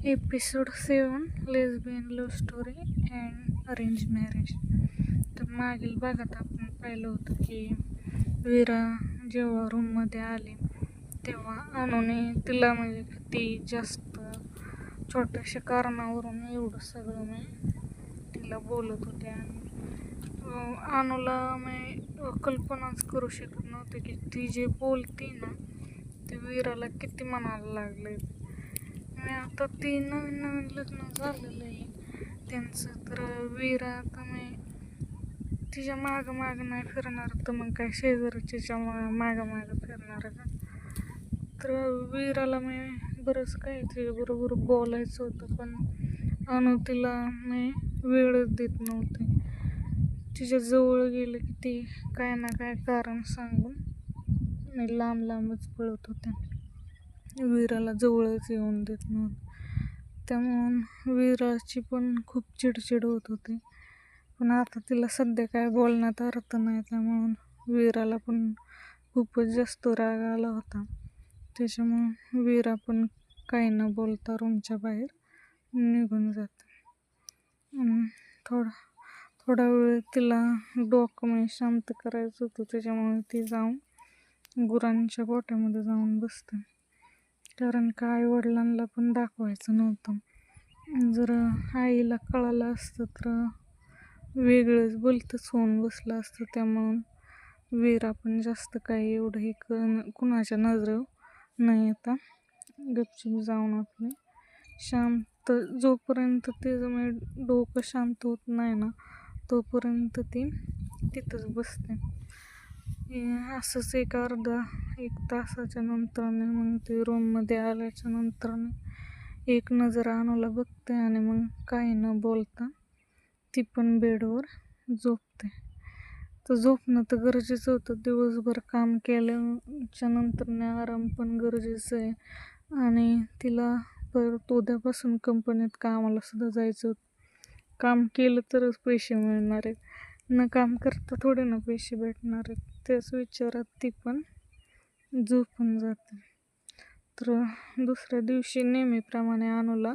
Episode 7 lesbian love story and arrange marriage. तर मागील भागात आपण पाहिलं होतं की वीरा जेव्हा रूममध्ये आली तेव्हा अनुने तिला म्हणजे किती जास्त छोट्याशा कारणावरून एवढं सगळं मी तिला बोलत होते आणि अनुला मी कल्पनाच करू शकत नव्हते की ती जे बोलते ना ते वीराला किती मनाला लागले. आणि आता ती नवीन लग्न झालेलं आहे त्यांचं, तर वीरा आता मी तिच्या मागं नाही फिरणार तर मग काय शेजारच्या मागं फिरणार का. तर वीराला मी बरंच काय तिच्याबरोबर बोलायचं होतं, पण अनु तिला मी वेळच देत नव्हते. तिच्या जवळ गेलं की ती काय ना काय कारण सांगून मी लांबच पळत होते. वीराला जवळच येऊन देत नव्हतं. त्यामुळं वीराची पण खूप चिडचिड होत होती. पण आता तिला सध्या काय बोलण्यात अर्थ नाही, त्यामुळं वीराला पण खूपच जास्त राग आला होता. त्याच्यामुळं वीरा पण काही न बोलता रूमच्या बाहेर निघून जाते. थोडा वेळ तिला डोकं शांत करायचं होतं, त्याच्यामुळे ती जाऊन गुरांच्या गोठ्यामध्ये जाऊन बसते. कारण का आईवडिलांना पण दाखवायचं नव्हतं. जर आईला कळालं असतं तर वेगळंच बोलतच होऊन बसलं असतं. त्यामुळं वीरा पण जास्त काही एवढं हे कुणाच्या नजरेवर न येता गपचूप जाऊन आपले शांत, जोपर्यंत तिचं डोकं शांत होत नाही ना तोपर्यंत ती तिथंच बसते. असंच एक तासाच्या नंतरने मग ते रूममध्ये आल्याच्या नंतरने एक नजर अनुला बघते आणि मग काही न बोलता ती पण बेडवर झोपते. तर झोपणं तर गरजेचं होतं. दिवसभर काम केल्याच्या नंतरने आराम पण गरजेचं आहे. आणि तिला परत उद्यापासून कंपनीत कामाला सुद्धा जायचं होतं. काम केलं तरच पैसे मिळणार आहेत, न काम करता थोडे ना पैसे भेटणार आहेत. त्याच विचारात ती पण झोपून जाते. तर दुसऱ्या दिवशी नेहमीप्रमाणे अनुला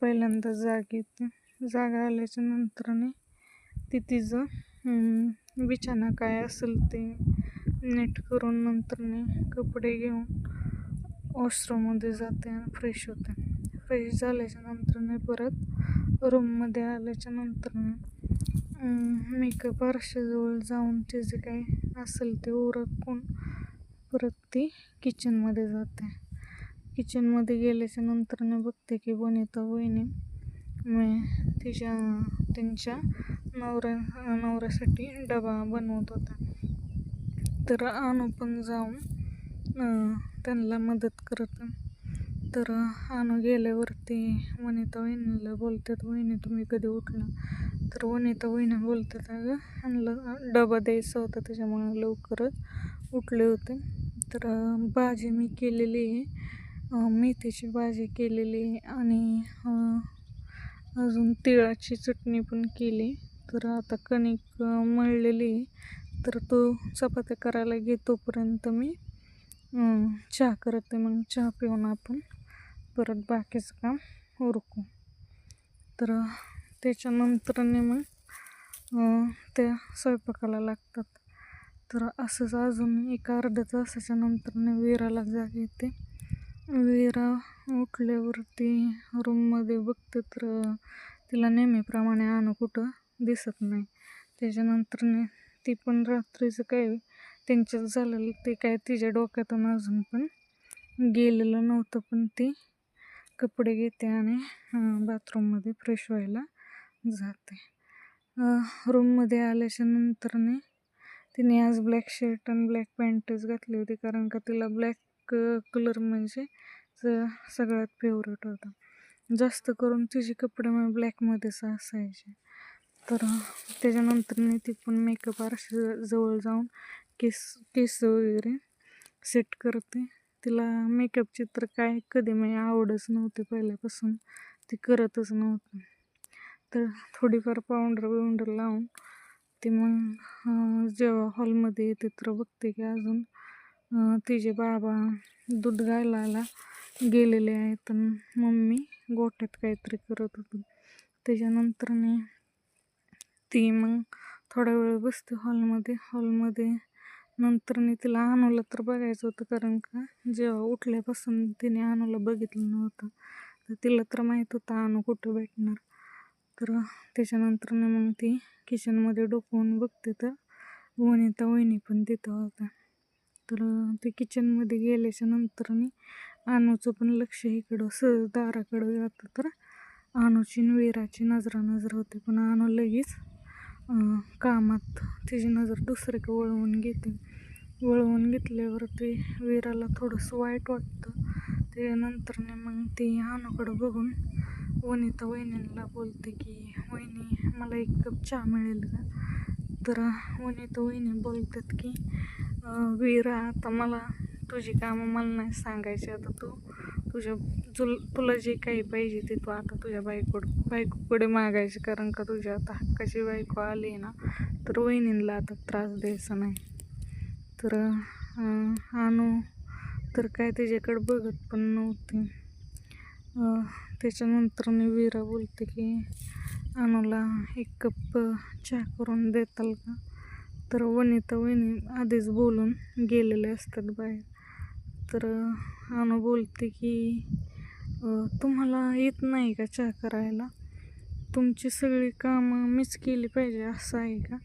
पहिल्यांदा जाग येते. जाग आल्याच्या नंतरने ती तिचं बिछाना काय असेल ते नीट करून नंतरने कपडे घेऊन वॉशरूममध्ये जाते आणि फ्रेश होते. फ्रेश झाल्याच्या नंतरने परत रूममध्ये आल्याच्या नंतरने मेकअप आरशाजवळ जाऊन तिचे काय असेल ते उरकून परत ती किचनमध्ये जाते. किचनमध्ये गेल्याच्या नंतरने बघते की वनिता वहिनी त्यांच्या नवऱ्यासाठी डबा बनवत होता. तर अनु पण जाऊन त्यांना मदत करते. तर अनु गेल्यावरती वनिता वहिनीला बोलतात, वहिनी तुम्ही कधी उठला? तर वनिता वहिनी बोलतात, अगं ह्यांना डबा द्यायचा होता त्याच्यामुळे लवकरच उठले होते. तर भाजी मी केलेली आहे, मेथीची भाजी केलेली आहे आणि अजून तिळाची चटणी पण केली. तर आता कणिक मळलेली आहे, तर तो चपात्या करायला घेतोपर्यंत मी चहा करते. मग चहा पिऊन आपण परत बाकीचं काम उरकू. तर त्याच्यानंतरने मग त्या स्वयंपाकाला लागतात. तर असंच अजून एक अर्ध्या तासाच्या नंतरने वीराला जाग येते. वीरा उठल्यावरती रूममध्ये बघते तर तिला नेहमीप्रमाणे अनु कुठं दिसत नाही. त्याच्यानंतरने ती पण रात्रीचं काय त्यांच्यात झालेलं ते काय तिच्या डोक्यातून अजून पण गेलेलं नव्हतं. पण ती कपडे घेते आणि बाथरूममध्ये फ्रेश व्हायला जाते. रूममध्ये आल्याच्या नंतरने तिने आज ब्लॅक शर्ट आणि ब्लॅक पॅन्टच घातली होती, कारण का तिला ब्लॅक कलर म्हणजे सगळ्यात फेवरेट होता. जास्त करून तिचे कपडे मग ब्लॅकमध्येच असायचे. तर त्याच्यानंतरने ती पण मेकअप आरशाजवळ जाऊन केस वगैरे सेट करते. तिला मेकअपची तर काय कधी मी आवडच नव्हती पहिल्यापासून, ती करतच नव्हती. तर थोडीफार पावडर लावून ती मग जेव्हा हॉलमध्ये येते तर बघते की अजून तिचे बाबा दूध घालायला गेलेले आहेत आणि मम्मी गोठ्यात काहीतरी करत होती. त्याच्यानंतरने ती मग थोडा वेळ बसते हॉलमध्ये. नंतरने तिला अनुला तर बघायचं होतं, कारण का जेव्हा उठल्यापासून तिने अनुला बघितलं नव्हतं. तर तिला तर माहीत होतं अनु कुठं भेटणार. तर त्याच्यानंतरने मग ती किचनमध्ये डोकवून बघते तर वनिता वहिनी पण तिथं होता. तर ते किचनमध्ये गेल्याच्या नंतरने अनुचं पण लक्ष इकडं सहज दाराकडं जातं. तर अनुची आणि वीराची नजरानजर होते, पण अनु लगेच कामात तिची नजर दुसरीकडे वळवून घेतल्यावरती वीराला थोडंसं वाईट वाटतं. त्यानंतरने मग ती अनुकडं बघून वनिता वहिनींना बोलते की वहिनी मला 1 कप चहा मिळेल का? तर वनिता वहिनी बोलतात की वीरा आता मला तुझी कामं मला नाही सांगायची. आता तुला जे काही पाहिजे ते तू आता तुझ्या बायकोकडे मागायचे, कारण का तुझ्या आता हक्काची बायको आली ना, तर वहिनींना आता त्रास द्यायचा नाही. तर अनु तर काय त्याच्याकडे बघत पण नव्हती. त्याच्यानंतर वीरा बोलते की अनुला 1 कप चहा करून देताल का? तर वनिता वहिनी आधीच बोलून गेलेले असतात बाहेर. तर अनु बोलते की तुम्हाला येत नाही का चहा करायला? तुमची सगळी कामं मीच केली पाहिजे असं आहे का?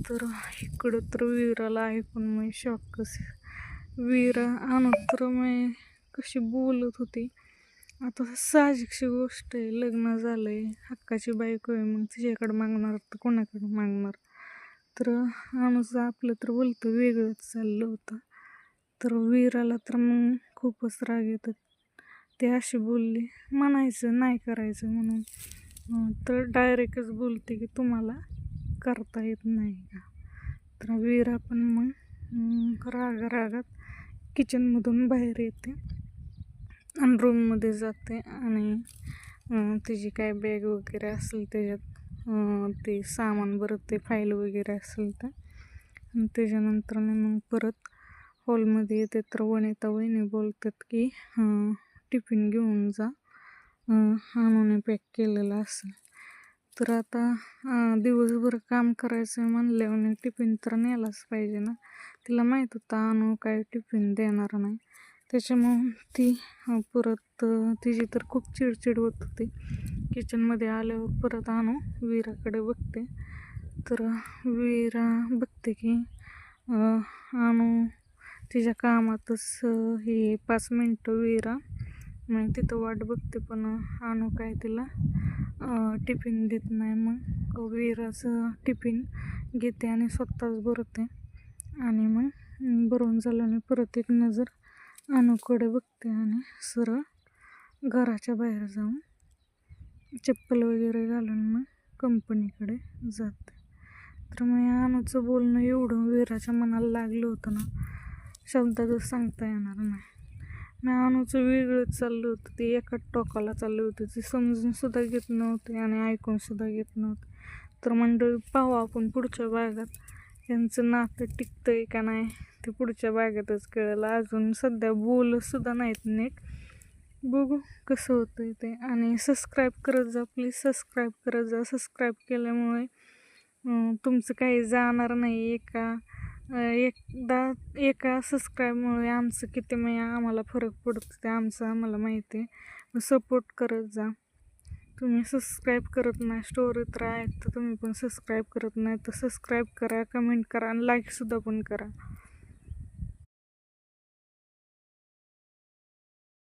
तर इकडं तर वीराला ऐकून मी शॉकच. अनु तर मी कशी बोलत होती. आता साहजिकची गोष्ट आहे, लग्न झालंय, हक्काची बायको आहे, मग तिच्याकडे मागणार तर कोणाकडे मागणार? तर अनुचं आपलं तर बोलतं वेगळंच चाललं होतं. तर वीराला तर मग खूपच राग येतात. ते अशी बोलली, म्हणायचं नाही करायचं म्हणून, तर डायरेक्टच बोलते की तुम्हाला करता येत नाही का? तर वीरा पण मग रागात किचनमधून बाहेर येते आणि रूममध्ये जाते आणि तिची काय बॅग वगैरे असेल त्याच्यात ते सामान भरते, फाईल वगैरे असेल तर. आणि त्याच्यानंतरने मग परत हॉलमध्ये येते. तर वनिता वहिनी बोलतात की टिफिन घेऊन जा, अनुने पॅक केलेला असेल. तर आता दिवसभर काम करायचं म्हणल्यावर टिफिन तर नेलाच पाहिजे ना. तिला माहीत होतं अनु काय टिफिन देणार नाही. त्याच्यामुळं ती परत तिची तर खूप चिडचिड होत होती. किचनमध्ये आल्यावर परत अनु वीराकडे बघते. तर वीरा बघते की अनु तिच्या कामातच हे 5 मिनटं वीरा मग तिथं वाट बघते, पण अनु काय तिला टिफिन देत नाही. मग वीराचं टिफिन घेते आणि स्वतःच भरते आणि मग भरून झाल्याने परत एक नजर अनुकडे बघते आणि सरळ घराच्या बाहेर जाऊन चप्पल वगैरे घालून मग कंपनीकडे जाते. तर मग अनुचं बोलणं एवढं वीराच्या मनाला लागलं होतं ना, शब्दातच सांगता येणार नाही. मग अनुचं वेगळंच चाललं होतं, ते एकाच टोकाला चाललं होतं. ते समजूनसुद्धा घेत नव्हते आणि ऐकूनसुद्धा घेत नव्हते. तर मंडळी, पाहू आपण पुढच्या भागात यांचं नातं टिकतंय का नाही ते पुढच्या भागातच कळलं. अजून सध्या बोलतसुद्धा नाहीत नीट. बघू कसं होतं ते. आणि सबस्क्राईब करत जा प्लीज, सबस्क्राईब करत जा. सबस्क्राईब केल्यामुळे तुमचं काही जाणार नाही. एका सबस्क्राईबमुळे आमचं किती आम्हाला फरक पडतो ते आम्हाला माहिती आहे. सपोर्ट करत जा. तुम्ही सबस्क्राईब करत नाही, स्टोरी तर आहेत तर तुम्ही पण सबस्क्राईब करत नाही, तर सबस्क्राईब करा, कमेंट करा आणि लाईकसुद्धा पण करा.